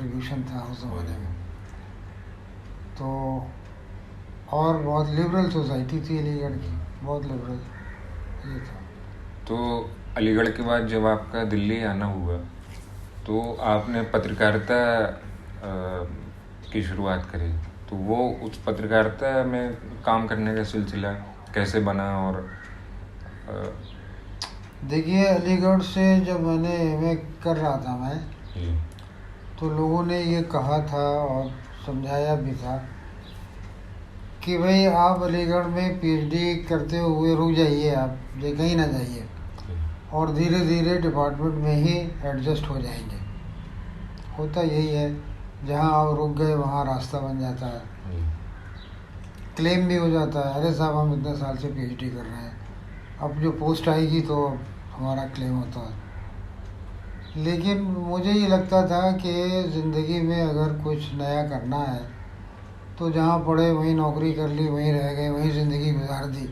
Contribution था उस ज़माने में। तो और बहुत लिबरल सोसाइटी थी अलीगढ़ की, बहुत लिबरल ये था। तो अलीगढ़ के बाद जब आपका दिल्ली आना हुआ तो आपने पत्रकारिता की शुरुआत करी, तो वो उस पत्रकारिता में काम करने का सिलसिला कैसे बना? और देखिए, अलीगढ़ से जब मैंने एमए कर रहा था मैं, तो लोगों ने ये कहा था और समझाया भी था कि भाई आप अलीगढ़ में पीएचडी करते हुए रुक जाइए, आप कहीं ना जाइए, और धीरे धीरे डिपार्टमेंट में ही एडजस्ट हो जाएंगे। होता यही है, जहाँ आप रुक गए वहाँ रास्ता बन जाता है, क्लेम भी हो जाता है, अरे साहब हम इतने साल से पीएचडी कर रहे हैं, अब जो पोस्ट आएगी तो हमारा क्लेम होता है। लेकिन मुझे ये लगता था कि ज़िंदगी में अगर कुछ नया करना है तो जहाँ पढ़े वहीं नौकरी कर ली, वहीं रह गए, वहीं ज़िंदगी गुजार दी,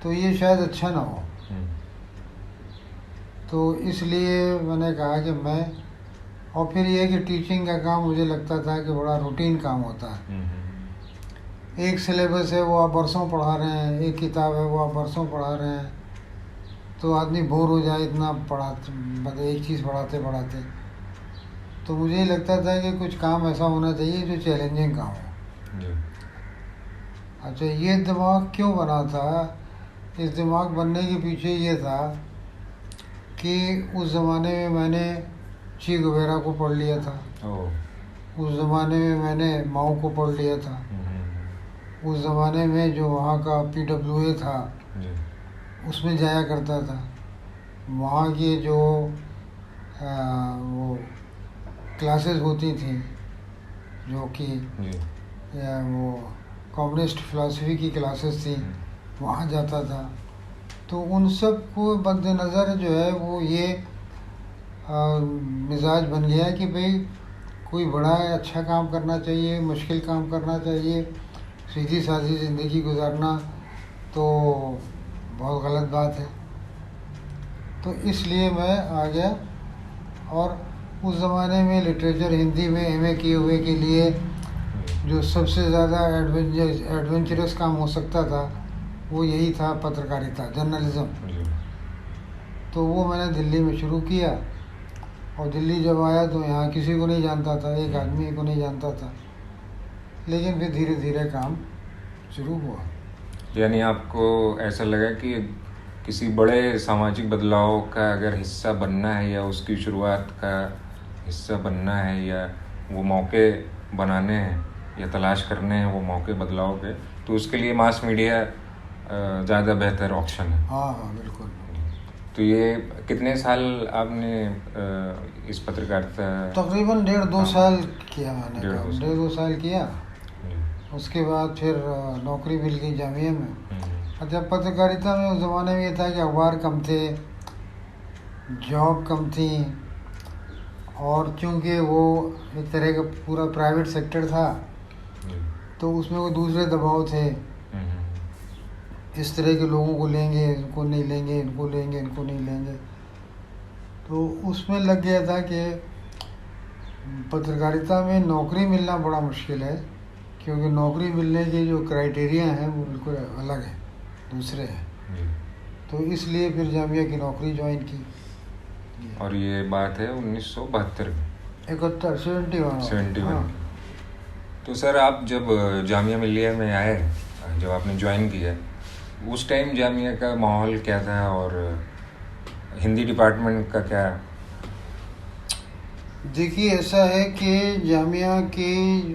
तो ये शायद अच्छा ना हो। तो इसलिए मैंने कहा कि मैं, और फिर ये कि टीचिंग का काम मुझे लगता था कि बड़ा रूटीन काम होता है। एक सिलेबस है वो आप बरसों पढ़ा रहे हैं, एक किताब है वो आप बरसों पढ़ा रहे हैं, तो आदमी बोर हो जाए इतना पढ़ाते, मतलब एक चीज़ पढ़ाते पढ़ाते। तो मुझे ये लगता था कि कुछ काम ऐसा होना चाहिए जो चैलेंजिंग काम हो। अच्छा, ये दिमाग क्यों बना था? इस दिमाग बनने के पीछे ये था कि उस ज़माने में मैंने ची गुवेरा को पढ़ लिया था, उस ज़माने में मैंने माओ को पढ़ लिया था, उस ज़माने में जो वहाँ का पीडब्ल्यूए था उसमें जाया करता था, वहाँ की जो वो क्लासेस होती थी जो कि वो कम्युनिस्ट फ़िलासफ़ी की क्लासेस थी, वहाँ जाता था। तो उन सब को मद्देनज़र जो है वो ये मिजाज बन गया कि भाई कोई बड़ा अच्छा काम करना चाहिए, मुश्किल काम करना चाहिए, सीधी सादी ज़िंदगी गुजारना तो बहुत गलत बात है। तो इसलिए मैं आ गया, और उस ज़माने में लिटरेचर हिंदी में एमए किए हुए के लिए जो सबसे ज़्यादा एडवेंचरस काम हो सकता था वो यही था, पत्रकारिता, जर्नलिज़्म। तो वो मैंने दिल्ली में शुरू किया, और दिल्ली जब आया तो यहाँ किसी को नहीं जानता था, एक आदमी को नहीं जानता था, लेकिन फिर धीरे धीरे काम शुरू हुआ। यानी आपको ऐसा लगा कि किसी बड़े सामाजिक बदलाव का अगर हिस्सा बनना है या उसकी शुरुआत का हिस्सा बनना है या वो मौके बनाने हैं या तलाश करने हैं वो मौके बदलाव के, तो उसके लिए मास मीडिया ज़्यादा बेहतर ऑप्शन है। हाँ, बिल्कुल। तो ये कितने साल आपने इस पत्रकारिता? तकरीबन 1.5-2 साल किया मैंने, 1.5-2 साल किया। उसके बाद फिर नौकरी मिल गई जामिया में। अच्छा, पत्रकारिता में उस ज़माने में ये था कि अखबार कम थे, जॉब कम थी, और चूँकि वो एक तरह का पूरा प्राइवेट सेक्टर था तो उसमें वो दूसरे दबाव थे, इस तरह के लोगों को लेंगे, इनको नहीं लेंगे, इनको लेंगे, इनको नहीं लेंगे। तो उसमें लग गया था कि पत्रकारिता में नौकरी मिलना बड़ा मुश्किल है, क्योंकि नौकरी मिलने के जो क्राइटेरिया हैं वो बिल्कुल अलग है, दूसरे हैं। तो इसलिए फिर जामिया की नौकरी ज्वाइन की। और ये बात है 1972 में, 71। हाँ। तो सर आप जब जामिया मिलिया में आए, जब आपने ज्वाइन किया, उस टाइम जामिया का माहौल क्या था और हिंदी डिपार्टमेंट का क्या? देखिए, ऐसा है कि जामिया के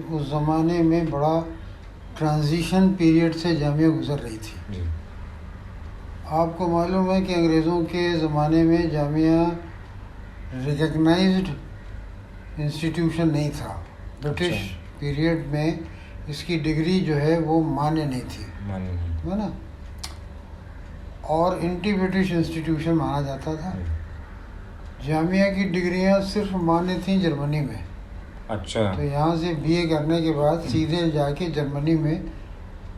उस ज़माने में बड़ा ट्रांजिशन पीरियड से जामिया गुजर रही थी। आपको मालूम है कि अंग्रेज़ों के ज़माने में जामिया रिकग्नाइज्ड इंस्टीट्यूशन नहीं था। ब्रिटिश पीरियड में इसकी डिग्री जो है वो मान्य नहीं थी, है ना, और एंटी ब्रिटिश इंस्टीट्यूशन माना जाता था। जामिया की डिग्रियां सिर्फ मान्य थी जर्मनी में। अच्छा। तो यहाँ से बीए करने के बाद सीधे जाके जर्मनी में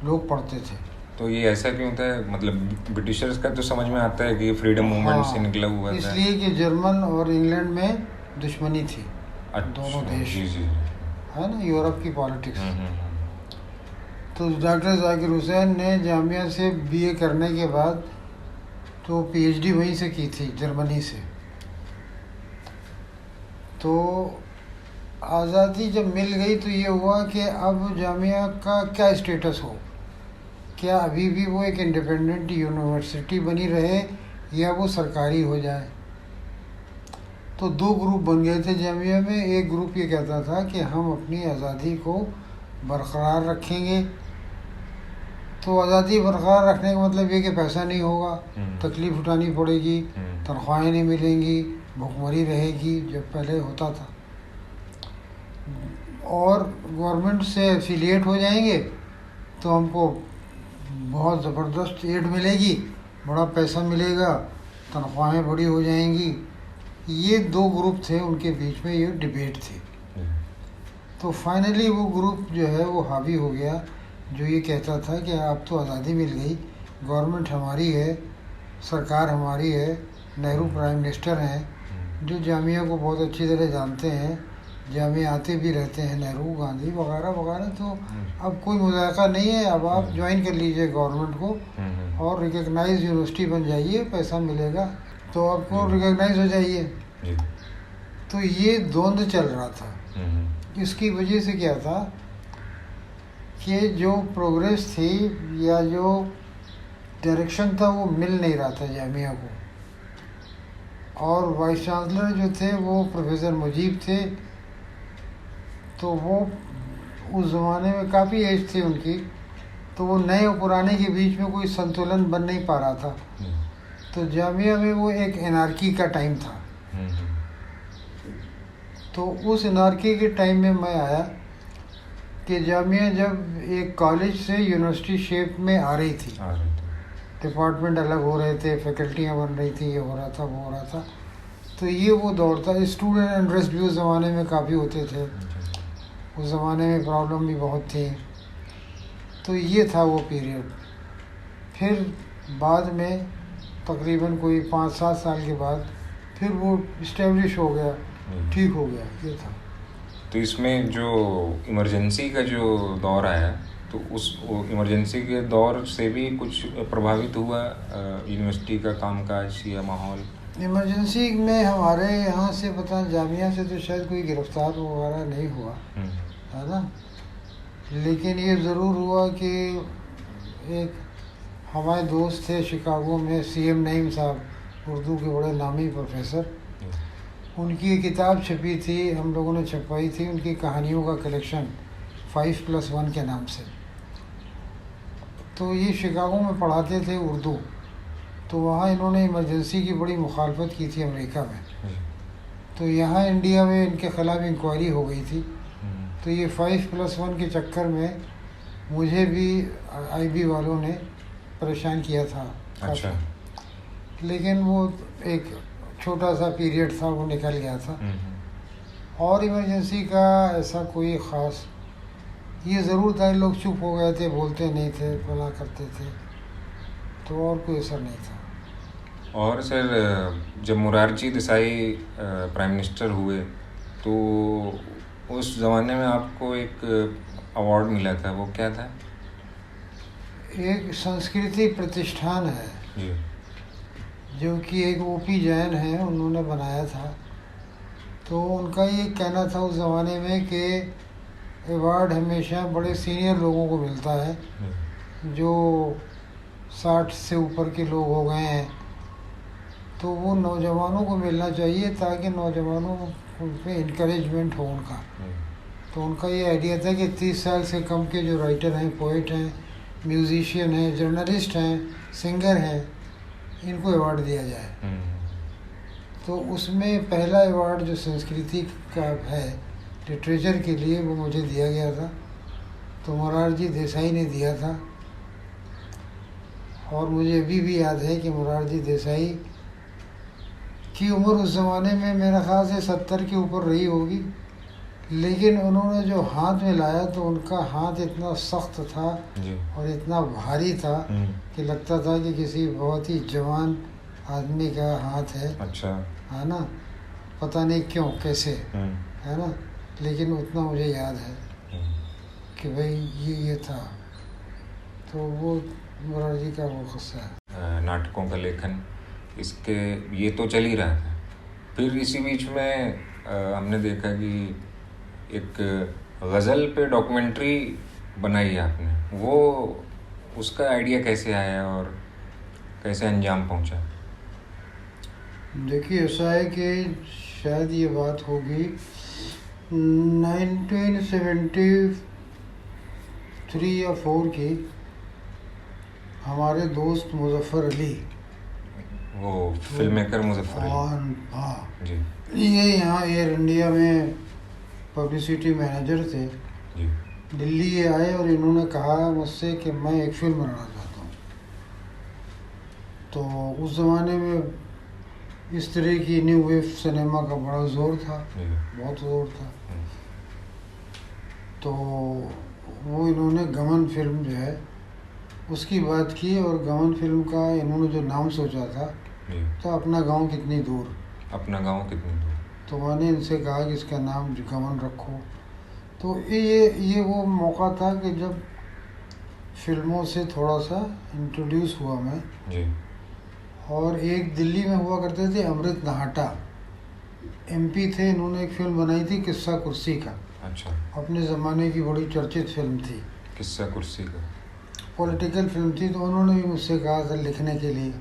लोग पढ़ते थे। तो ये ऐसा क्यों था? मतलब ब्रिटिशर्स का तो समझ में आता है कि फ्रीडम मूवमेंट से निकला हुआ था, इसलिए कि जर्मन और इंग्लैंड में दुश्मनी थी। दोनों देश, जी जी। है ना, यूरोप की पॉलिटिक्स। तो डॉक्टर जाकिर हुसैन ने जामिया से बीए करने के बाद तो पीएचडी वहीं से की थी, जर्मनी से। तो आज़ादी जब मिल गई तो ये हुआ कि अब जामिया का क्या स्टेटस हो, क्या अभी भी वो एक इंडिपेंडेंट यूनिवर्सिटी बनी रहे या वो सरकारी हो जाए। तो दो ग्रुप बन गए थे जामिया में। एक ग्रुप ये कहता था कि हम अपनी आज़ादी को बरकरार रखेंगे। तो आज़ादी बरकरार रखने का मतलब ये कि पैसा नहीं होगा, तकलीफ़ उठानी पड़ेगी, तनख्वाहें नहीं मिलेंगी, भुखमरी रहेगी, जो पहले होता था। और गवर्नमेंट से एफिलिएट हो जाएंगे तो हमको बहुत ज़बरदस्त एड मिलेगी, बड़ा पैसा मिलेगा, तनख्वाहें बड़ी हो जाएंगी। ये दो ग्रुप थे, उनके बीच में ये डिबेट थी। तो फाइनली वो ग्रुप जो है वो हावी हो गया, जो ये कहता था कि अब तो आज़ादी मिल गई, गवर्नमेंट हमारी है, सरकार हमारी है, नेहरू प्राइम मिनिस्टर हैं, जो जामिया को बहुत अच्छी तरह जानते हैं, जामिया आते भी रहते हैं, नेहरू, गांधी वगैरह वगैरह। तो अब कोई मुज़ायका नहीं है, अब आप ज्वाइन कर लीजिए गवर्नमेंट को और रिकग्नाइज यूनिवर्सिटी बन जाइए, पैसा मिलेगा तो आपको रिकग्नाइज हो जाइए। तो ये द्वंद्व चल रहा था। इसकी वजह से क्या था कि जो प्रोग्रेस थी या जो डायरेक्शन था वो मिल नहीं रहा था जामिया को। और वाइस चांसलर जो थे वो प्रोफेसर मुजीब थे, तो वो उस ज़माने में काफ़ी एज थी उनकी, तो वो नए और पुराने के बीच में कोई संतुलन बन नहीं पा रहा था। तो जामिया में वो एक एनार्की का टाइम था। तो उस एनार्की के टाइम में मैं आया कि जामिया जब एक कॉलेज से यूनिवर्सिटी शेप में आ रही थी, डिपार्टमेंट अलग हो रहे थे, फैकल्टियाँ बन रही थी, ये हो रहा था, वो हो रहा था। तो ये वो दौर था। स्टूडेंट इंटरेस्ट भी उस ज़माने में काफ़ी होते थे, उस ज़माने में प्रॉब्लम भी बहुत थी। तो ये था वो पीरियड। फिर बाद में तकरीबन कोई 5-7 साल के बाद फिर वो इस्टेब्लिश हो गया, ठीक हो गया, ये था। तो इसमें जो इमरजेंसी का जो दौर आया, तो उस इमरजेंसी के दौर से भी कुछ प्रभावित हुआ यूनिवर्सिटी का कामकाज या माहौल? इमरजेंसी में हमारे यहाँ से पता जामिया से तो शायद कोई गिरफ्तार वगैरह नहीं हुआ, है ना। लेकिन ये ज़रूर हुआ कि एक हमारे दोस्त थे शिकागो में, सीएम नईम साहब, उर्दू के बड़े नामी प्रोफेसर, उनकी एक किताब छपी थी, हम लोगों ने छपवाई थी, उनकी कहानियों का कलेक्शन 5+1 के नाम से। तो ये शिकागो में पढ़ाते थे उर्दू। तो वहाँ इन्होंने इमरजेंसी की बड़ी मुखालफत की थी अमेरिका में। तो यहाँ इंडिया में इनके ख़िलाफ़ इंक्वायरी हो गई थी। तो ये 5+1 के चक्कर में मुझे भी आईबी वालों ने परेशान किया था। अच्छा। लेकिन वो एक छोटा सा पीरियड था, वो निकल गया था। और इमरजेंसी का ऐसा कोई ख़ास, ये ज़रूर था लोग चुप हो गए थे, बोलते नहीं थे, फला करते थे, तो और कोई असर नहीं था। और सर, जब मोरारजी देसाई प्राइम मिनिस्टर हुए तो उस ज़माने में आपको एक अवार्ड मिला था, वो क्या था? एक संस्कृति प्रतिष्ठान है जी, जो कि एक ओपी जैन है, उन्होंने बनाया था। तो उनका ये कहना था उस ज़माने में कि अवार्ड हमेशा बड़े सीनियर लोगों को मिलता है, जो 60 से ऊपर के लोग हो गए हैं, तो वो नौजवानों को मिलना चाहिए ताकि नौजवानों में इंकरेजमेंट हो उनका। तो उनका ये आइडिया था कि 30 साल से कम के जो राइटर हैं, पोइट हैं, म्यूज़िशियन हैं, जर्नलिस्ट हैं, सिंगर हैं, इनको अवार्ड दिया जाए। तो उसमें पहला अवार्ड जो संस्कृति का है लिटरेचर के लिए, वो मुझे दिया गया था। तो मोरारजी देसाई ने दिया था। और मुझे अभी भी याद है कि मोरारजी देसाई की उम्र उस ज़माने में मेरा ख़्याल से 70 के ऊपर रही होगी, लेकिन उन्होंने जो हाथ में लाया तो उनका हाथ इतना सख्त था और इतना भारी था कि लगता था कि किसी बहुत ही जवान आदमी का हाथ है। अच्छा, है ना, पता नहीं क्यों, कैसे, है ना, लेकिन उतना मुझे याद है कि भाई ये था। तो वो मोरारजी का वो किस्सा है। नाटकों का लेखन इसके ये तो चल ही रहा था, फिर इसी बीच में हमने देखा कि एक गज़ल पे डॉक्यूमेंट्री बनाई है आपने, वो उसका आइडिया कैसे आया और कैसे अंजाम पहुंचा? देखिए ऐसा है कि शायद ये बात होगी 1973 या 4 की। हमारे दोस्त मुजफ्फर अली, वो फिल्म मेकर मुजफ्फर अली, हाँ जी ये यहाँ एयर इंडिया में पब्लिसिटी मैनेजर थे। जी दिल्ली ये आए और इन्होंने कहा मुझसे कि मैं एक फिल्म बनाना चाहता हूँ। तो उस ज़माने में इस तरह की न्यू वेव सिनेमा का बड़ा ज़ोर था, बहुत ज़ोर था। तो वो इन्होंने गमन फिल्म जो है उसकी बात की, और गमन फिल्म का इन्होंने जो नाम सोचा था तो अपना गांव कितनी दूर, अपना गांव कितनी दूर। तो मैंने इनसे कहा कि इसका नाम गमन रखो। तो ये वो मौका था कि जब फिल्मों से थोड़ा सा इंट्रोड्यूस हुआ मैं जी। और एक दिल्ली में हुआ करते थे अमृत नाहटा, एमपी थे, इन्होंने एक फिल्म बनाई थी किस्सा कुर्सी का। अच्छा, अपने ज़माने की बड़ी चर्चित फिल्म थी, किस्सा कुर्सी का, पॉलिटिकल फिल्म थी। तो उन्होंने भी मुझसे कहा था लिखने के लिए।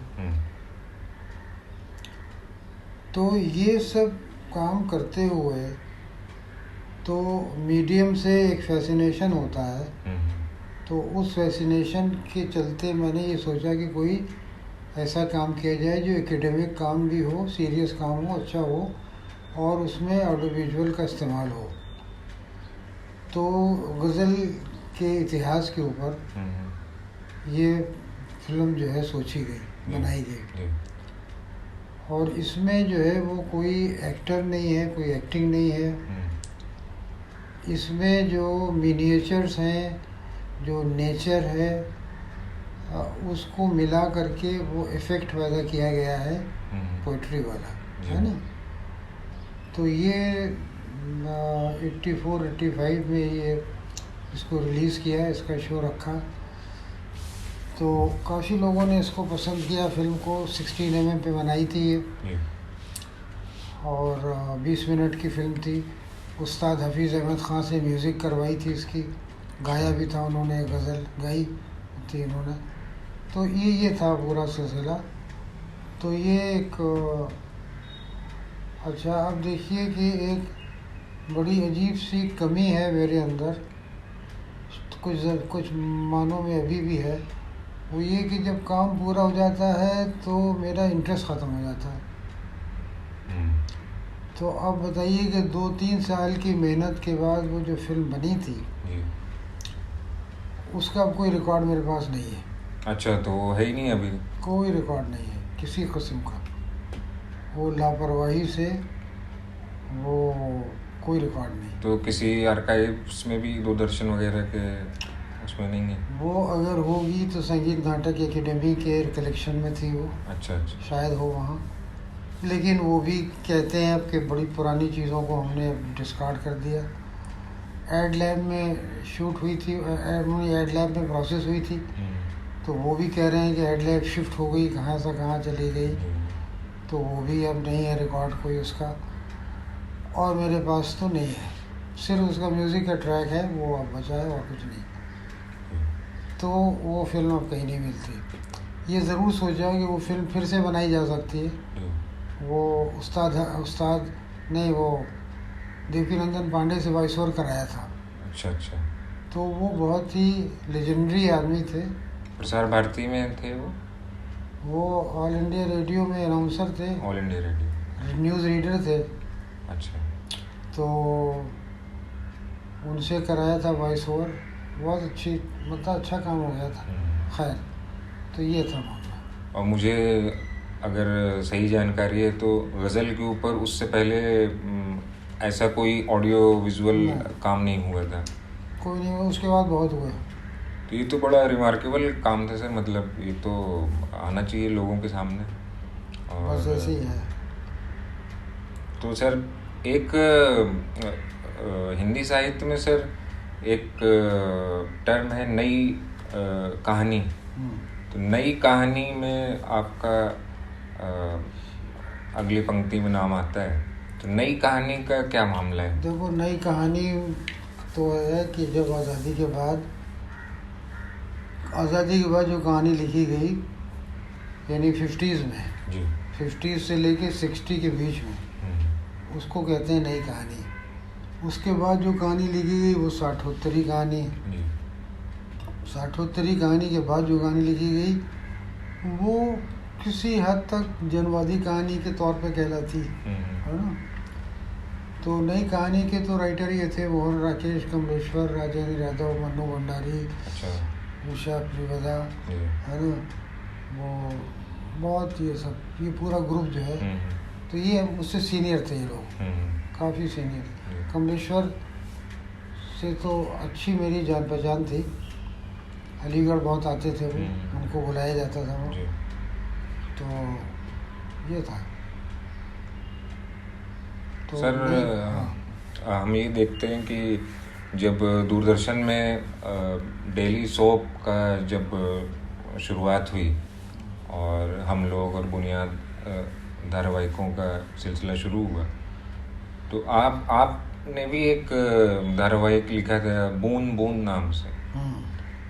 तो ये सब काम करते हुए तो मीडियम से एक फैसिनेशन होता है। तो उस फैसिनेशन के चलते मैंने ये सोचा कि कोई ऐसा काम किया जाए जो एकेडमिक काम भी हो, सीरियस काम हो, अच्छा हो, और उसमें ऑडियो विजुअल का इस्तेमाल हो। तो गज़ल के इतिहास के ऊपर ये फिल्म जो है सोची गई, बनाई गई। और इसमें जो है वो कोई एक्टर नहीं है, कोई एक्टिंग नहीं है। इसमें जो मिनिएचर्स हैं, जो नेचर है, उसको मिला करके वो इफ़ेक्ट पैदा किया गया है पोइट्री वाला, है ना। तो ये 84-85 में ये इसको रिलीज़ किया, इसका शो रखा। तो काफ़ी लोगों ने इसको पसंद किया। फिल्म को 16 mm पे बनाई थी ये, और 20 मिनट की फिल्म थी। उस्ताद हफीज़ अहमद ख़ान से म्यूज़िक करवाई थी इसकी, गाया भी था उन्होंने, गज़ल गाई थी इन्होंने। तो ये था पूरा सिलसिला। तो ये एक अच्छा, अब देखिए कि एक बड़ी अजीब सी कमी है मेरे अंदर, कुछ मानों में अभी भी है। वो ये कि जब काम पूरा हो जाता है तो मेरा इंटरेस्ट ख़त्म हो जाता है। तो अब बताइए कि 2-3 साल की मेहनत के बाद वो जो फिल्म बनी थी उसका अब कोई रिकॉर्ड मेरे पास नहीं है। अच्छा, तो वो है ही नहीं अभी? कोई रिकॉर्ड नहीं है किसी किस्म का। वो लापरवाही से वो कोई रिकॉर्ड नहीं। तो किसी आर्काइव्स में भी दूरदर्शन वगैरह के उसमें नहीं है? वो अगर होगी तो संगीत नाटक एकेडमी के कलेक्शन में थी वो। अच्छा अच्छा, शायद हो वहाँ। लेकिन वो भी कहते हैं अब कि बड़ी पुरानी चीज़ों को हमने डिस्कार्ड कर दिया। एड लैब में शूट हुई थी, एड लैब में प्रोसेस हुई थी। तो वो भी कह रहे हैं कि एड लैब शिफ्ट हो गई, कहाँ से कहाँ चली गई। तो वो भी अब नहीं है रिकॉर्ड कोई उसका, और मेरे पास तो नहीं है। सिर्फ उसका म्यूज़िक का ट्रैक है, वो अब बचा है और कुछ नहीं। तो वो फिल्म अब कहीं नहीं मिलती। ये ज़रूर सोचा कि वो फिल्म फिर से बनाई जा सकती है। वो उस्ताद ने वो देवीनंदन पांडे से वॉइस ओवर कराया था। अच्छा अच्छा। तो वो बहुत ही लेजेंडरी आदमी थे। प्रसार भारती में थे वो ऑल इंडिया रेडियो में अनाउंसर थे, all India radio news reader थे। अच्छा। तो उनसे कराया था वॉइस ओवर, बहुत अच्छी, मतलब अच्छा काम हो गया था। खैर, तो ये था मामला। और मुझे अगर सही जानकारी है तो गज़ल के ऊपर उससे पहले ऐसा कोई ऑडियो विजुअल काम नहीं हुआ था? कोई नहीं हुआ, उसके बाद बहुत हुए। तो ये तो बड़ा रिमार्केबल काम था सर, मतलब ये तो आना चाहिए लोगों के सामने। बस ऐसे ही है। तो सर एक हिंदी साहित्य में सर एक टर्म है नई कहानी। तो नई कहानी में आपका अगली पंक्ति में नाम आता है, तो नई कहानी का क्या मामला है? देखो, नई कहानी तो है कि जब आज़ादी के बाद जो कहानी लिखी गई, यानी 50s में जी 50s से लेके 60 के बीच में, उसको कहते हैं नई कहानी। उसके बाद जो कहानी लिखी गई वो 60-70 कहानी। 60-70 कहानी के बाद जो कहानी लिखी गई वो किसी हद तक जनवादी कहानी के तौर पे कहलाती है ना। तो नई कहानी के तो राइटर ये थे मोहन राकेश, कमलेश्वर, राजेंद्र यादव, मन्नू भंडारी, उषा प्रियवदा, है ना, वो बहुत ये पूरा ग्रुप जो है, तो ये उससे सीनियर थे ये लोग, काफ़ी सीनियर। कमलेश्वर से तो अच्छी मेरी जान पहचान थी, अलीगढ़ बहुत आते थे वो, उनको बुलाया जाता था वो, तो ये था। तो सर हम ये देखते हैं कि जब दूरदर्शन में डेली सोप का जब शुरुआत हुई और हम लोग और बुनियाद धारावाहिकों का सिलसिला शुरू हुआ, तो आपने भी एक धारावाहिक लिखा था बूंद बूंद नाम से।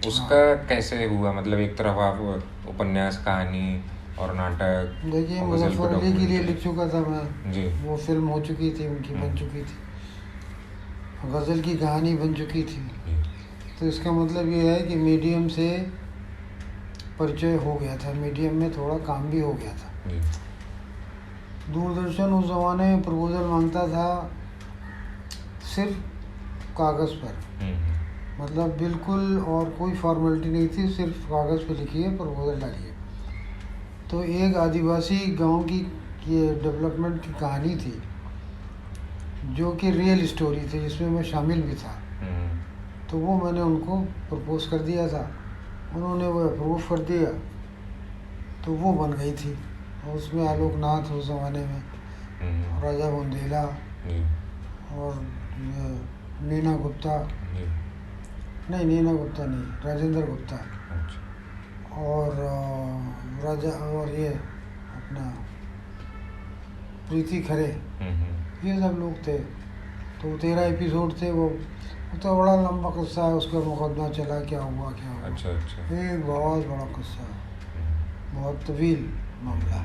उसका कैसे हुआ? मतलब एक तरफ आप उपन्यास, कहानी और नाटक, देखिए मुजफ्फर अली के लिए लिख चुका था मैं जी, वो फिल्म हो चुकी थी उनकी, बन चुकी थी, गज़ल की कहानी बन चुकी थी। तो इसका मतलब ये है कि मीडियम से परिचय हो गया था, मीडियम में थोड़ा काम भी हो गया था। दूरदर्शन उस ज़माने में प्रपोजल मांगता था सिर्फ कागज़ पर, मतलब बिल्कुल और कोई फॉर्मेलिटी नहीं थी, सिर्फ कागज़ पे लिखिए, प्रपोजल डालिए। तो एक आदिवासी गांव की ये डेवलपमेंट की कहानी थी जो कि रियल स्टोरी थी, जिसमें मैं शामिल भी था। तो वो मैंने उनको प्रपोज कर दिया था, उन्होंने वो अप्रूव कर दिया, तो वो बन गई थी। और उसमें आलोकनाथ उस ज़माने में, राजा बुंदेला और नीना गुप्ता, नहीं नीना गुप्ता नहीं, राजेंद्र गुप्ता, और राजा, और ये अपना प्रीति खरे, ये सब लोग थे। तो 13 एपिसोड थे वो तो बड़ा लंबा किस्सा है, उसका मुकदमा चला, क्या हुआ क्या हुआ। अच्छा। एक बहुत बड़ा किस्सा, बहुत तवील मामला।